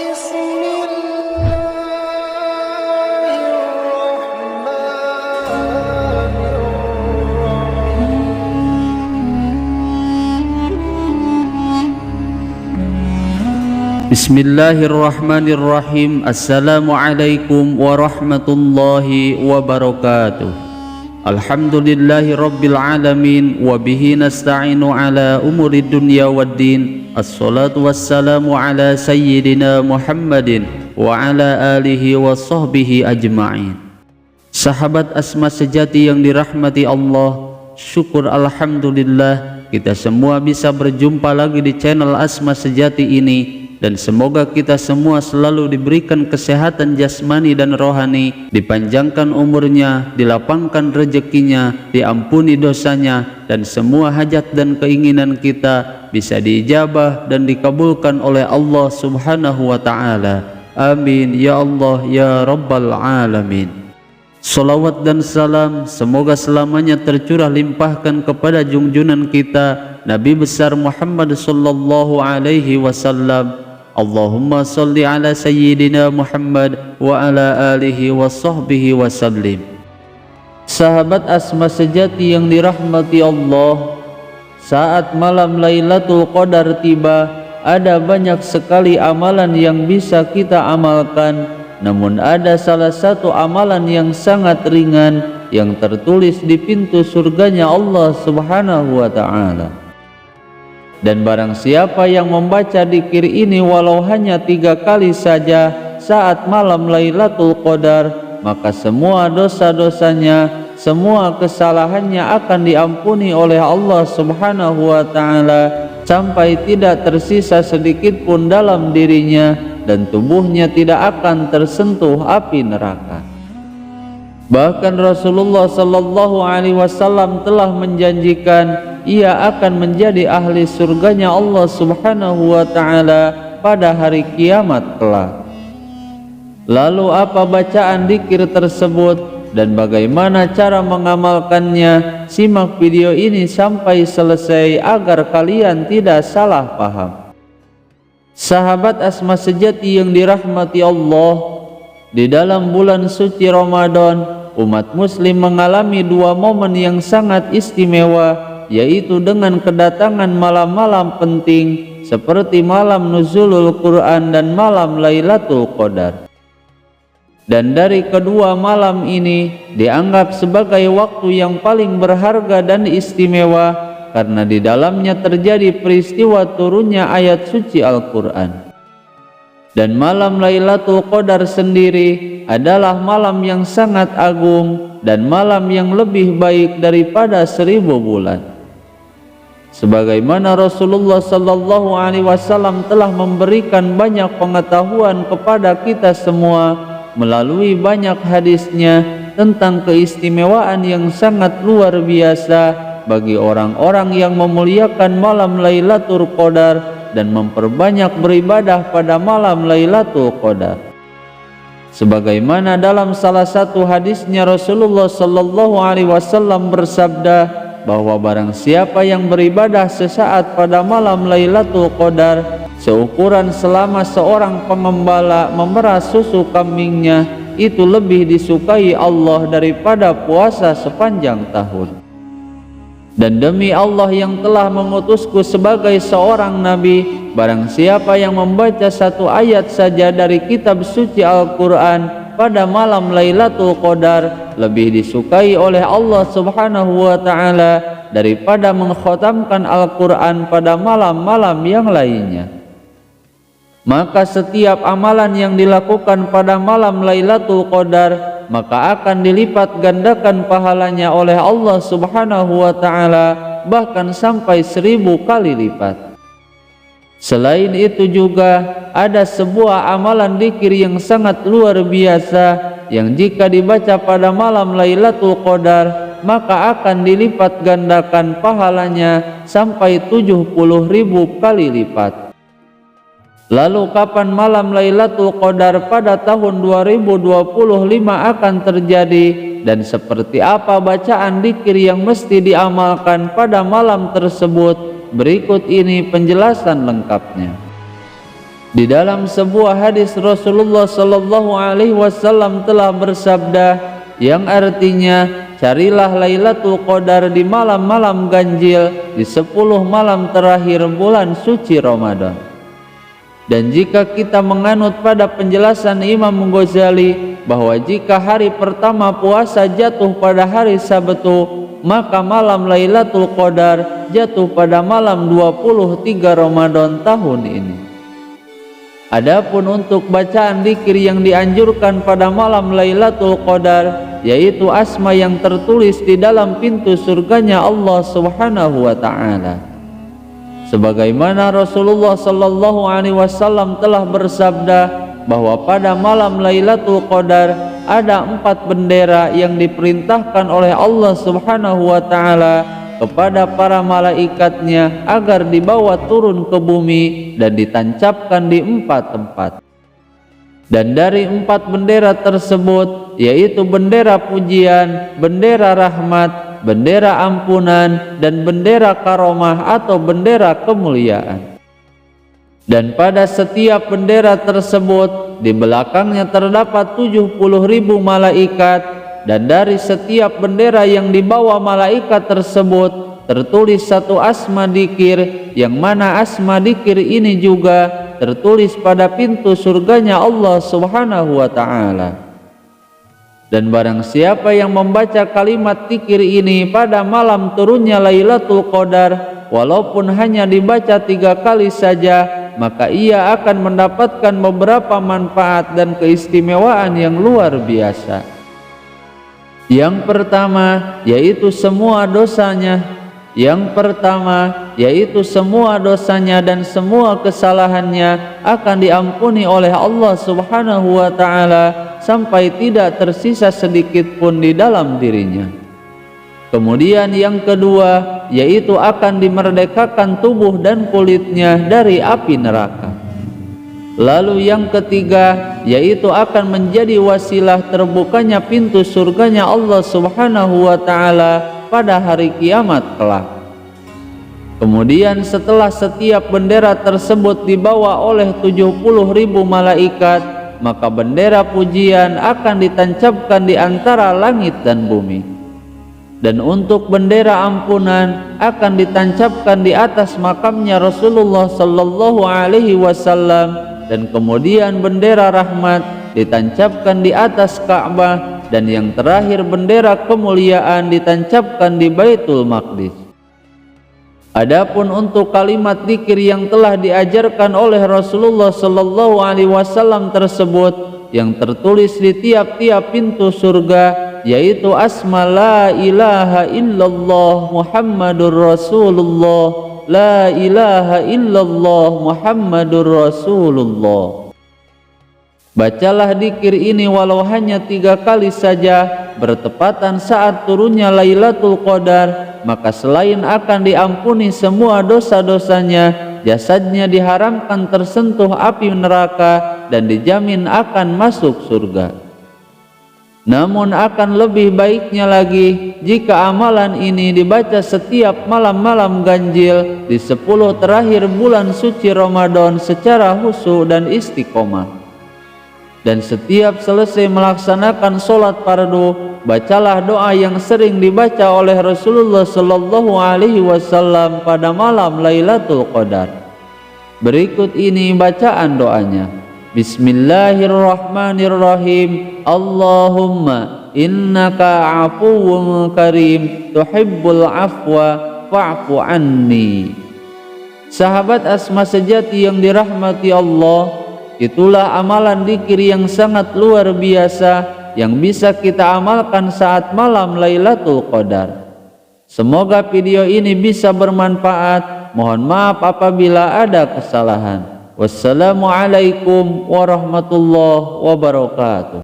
بسم الله الرحمن الرحيم Bismillahirrahmanirrahim. Assalamualaikum warahmatullahi wabarakatuh. Alhamdulillahi rabbil alamin. Wabihi nasta'inu ala umuri dunya waddin. Assalatu wassalamu ala sayyidina Muhammadin wa ala alihi wa sahbihi ajma'in. Sahabat Asma sejati yang dirahmati Allah, syukur alhamdulillah kita semua bisa berjumpa lagi di channel Asma Sejati ini. Dan semoga kita semua selalu diberikan kesehatan jasmani dan rohani, dipanjangkan umurnya, dilapangkan rezekinya, diampuni dosanya, dan semua hajat dan keinginan kita bisa diijabah dan dikabulkan oleh Allah Subhanahu wa Ta'ala. Amin ya Allah ya Rabbal Alamin. Salawat dan salam semoga selamanya tercurah limpahkan kepada junjunan kita Nabi besar Muhammad sallallahu alaihi wasallam. Allahumma salli ala sayyidina Muhammad wa ala alihi wa sahbihi wa sallim. Sahabat Asma sejati yang dirahmati Allah, saat malam Lailatul Qadar tiba, ada banyak sekali amalan yang bisa kita amalkan. Namun ada salah satu amalan yang sangat ringan yang tertulis di pintu surganya Allah Subhanahu wa Ta'ala. Dan barang siapa yang membaca dzikir ini walau hanya 3 kali saja saat malam Lailatul Qadar, maka semua dosa-dosanya, semua kesalahannya akan diampuni oleh Allah Subhanahu wa Ta'ala sampai tidak tersisa sedikit pun dalam dirinya, dan tubuhnya tidak akan tersentuh api neraka. Bahkan Rasulullah sallallahu alaihi wasallam telah menjanjikan ia akan menjadi ahli surganya Allah Subhanahu wa Ta'ala pada hari kiamat kelak. Lalu apa bacaan dzikir tersebut dan bagaimana cara mengamalkannya? Simak video ini sampai selesai agar kalian tidak salah paham. Sahabat Asma sejati yang dirahmati Allah, di dalam bulan suci Ramadan umat muslim mengalami 2 momen yang sangat istimewa, yaitu dengan kedatangan malam-malam penting seperti malam nuzulul Quran dan malam Lailatul Qadar. Dan dari kedua malam ini dianggap sebagai waktu yang paling berharga dan istimewa karena di dalamnya terjadi peristiwa turunnya ayat suci Al-Quran. Dan malam Lailatul Qadar sendiri adalah malam yang sangat agung dan malam yang lebih baik daripada 1000 bulan. Sebagaimana Rasulullah sallallahu alaihi wasallam telah memberikan banyak pengetahuan kepada kita semua melalui banyak hadisnya tentang keistimewaan yang sangat luar biasa bagi orang-orang yang memuliakan malam Lailatul Qadar dan memperbanyak beribadah pada malam Lailatul Qadar. Sebagaimana dalam salah satu hadisnya Rasulullah sallallahu alaihi wasallam bersabda bahwa barang siapa yang beribadah sesaat pada malam Lailatul Qadar seukuran selama seorang pengembala memerah susu kambingnya, itu lebih disukai Allah daripada puasa sepanjang tahun. Dan demi Allah yang telah mengutusku sebagai seorang nabi, barang siapa yang membaca 1 ayat saja dari kitab suci Al-Quran pada malam Lailatul Qadar lebih disukai oleh Allah Subhanahu wa Ta'ala daripada mengkhatamkan Al-Quran pada malam-malam yang lainnya. Maka setiap amalan yang dilakukan pada malam Lailatul Qadar maka akan dilipat gandakan pahalanya oleh Allah Subhanahu wa Ta'ala, bahkan sampai 1000 kali lipat. Selain itu juga ada sebuah amalan dzikir yang sangat luar biasa yang jika dibaca pada malam Lailatul Qadar maka akan dilipat gandakan pahalanya sampai 70.000 kali lipat. Lalu kapan malam Lailatul Qadar pada tahun 2025 akan terjadi dan seperti apa bacaan dzikir yang mesti diamalkan pada malam tersebut? Berikut ini penjelasan lengkapnya. Di dalam sebuah hadis Rasulullah sallallahu alaihi wasallam telah bersabda yang artinya, carilah Lailatul Qadar di malam-malam ganjil di 10 malam terakhir bulan suci Ramadan. Dan jika kita menganut pada penjelasan Imam Ghazali bahwa jika hari pertama puasa jatuh pada hari Sabtu, maka malam Lailatul Qadar jatuh pada malam 23 Ramadan tahun ini. Adapun untuk bacaan zikir yang dianjurkan pada malam Lailatul Qadar, yaitu asma yang tertulis di dalam pintu surganya Allah Subhanahu wa taala. Sebagaimana Rasulullah sallallahu alaihi wasallam telah bersabda bahwa pada malam Lailatul Qadar ada 4 bendera yang diperintahkan oleh Allah Subhanahu wa taala kepada para malaikatnya agar dibawa turun ke bumi dan ditancapkan di 4 tempat. Dan dari 4 bendera tersebut, yaitu bendera pujian, bendera rahmat, bendera ampunan, dan bendera karomah atau bendera kemuliaan. Dan pada setiap bendera tersebut di belakangnya terdapat 70.000 malaikat. Dan dari setiap bendera yang dibawa malaikat tersebut tertulis 1 asma dzikir, yang mana asma dzikir ini juga tertulis pada pintu surganya Allah Subhanahu wa taala. Dan barang siapa yang membaca kalimat dzikir ini pada malam turunnya Lailatul Qadar, walaupun hanya dibaca 3 kali saja, maka ia akan mendapatkan beberapa manfaat dan keistimewaan yang luar biasa. Yang pertama yaitu semua dosanya dan semua kesalahannya akan diampuni oleh Allah Subhanahu wa taala sampai tidak tersisa sedikit pun di dalam dirinya. Kemudian yang kedua yaitu akan dimerdekakan tubuh dan kulitnya dari api neraka. Lalu yang ketiga yaitu akan menjadi wasilah terbukanya pintu surganya Allah Subhanahu wa taala pada hari kiamat kelak. Kemudian setelah setiap bendera tersebut dibawa oleh 70.000 malaikat, maka bendera pujian akan ditancapkan di antara langit dan bumi. Dan untuk bendera ampunan akan ditancapkan di atas makamnya Rasulullah sallallahu alaihi wasallam. Dan kemudian bendera rahmat ditancapkan di atas Ka'bah, dan yang terakhir bendera kemuliaan ditancapkan di Baitul Maqdis. Adapun untuk kalimat dzikir yang telah diajarkan oleh Rasulullah sallallahu alaihi wasallam tersebut yang tertulis di tiap-tiap pintu surga, yaitu asma la ilaha illallah Muhammadur Rasulullah, la ilaha illallah Muhammadur Rasulullah. Bacalah dzikir ini walau hanya 3 kali saja bertepatan saat turunnya Lailatul Qadar, maka selain akan diampuni semua dosa-dosanya, jasadnya diharamkan tersentuh api neraka dan dijamin akan masuk surga. Namun akan lebih baiknya lagi jika amalan ini dibaca setiap malam-malam ganjil di 10 terakhir bulan suci Ramadan secara khusyuk dan istiqomah. Dan setiap selesai melaksanakan sholat fardu, bacalah doa yang sering dibaca oleh Rasulullah sallallahu alaihi wasallam pada malam Lailatul Qadar. Berikut ini bacaan doanya. Bismillahirrahmanirrahim. Allahumma innaka afuwwun karim tuhibbul afwa fa'fu anni. Sahabat asma sejati yang dirahmati Allah, itulah amalan dzikir yang sangat luar biasa yang bisa kita amalkan saat malam Lailatul Qadar. Semoga video ini bisa bermanfaat. Mohon maaf apabila ada kesalahan. Wassalamualaikum warahmatullahi wabarakatuh.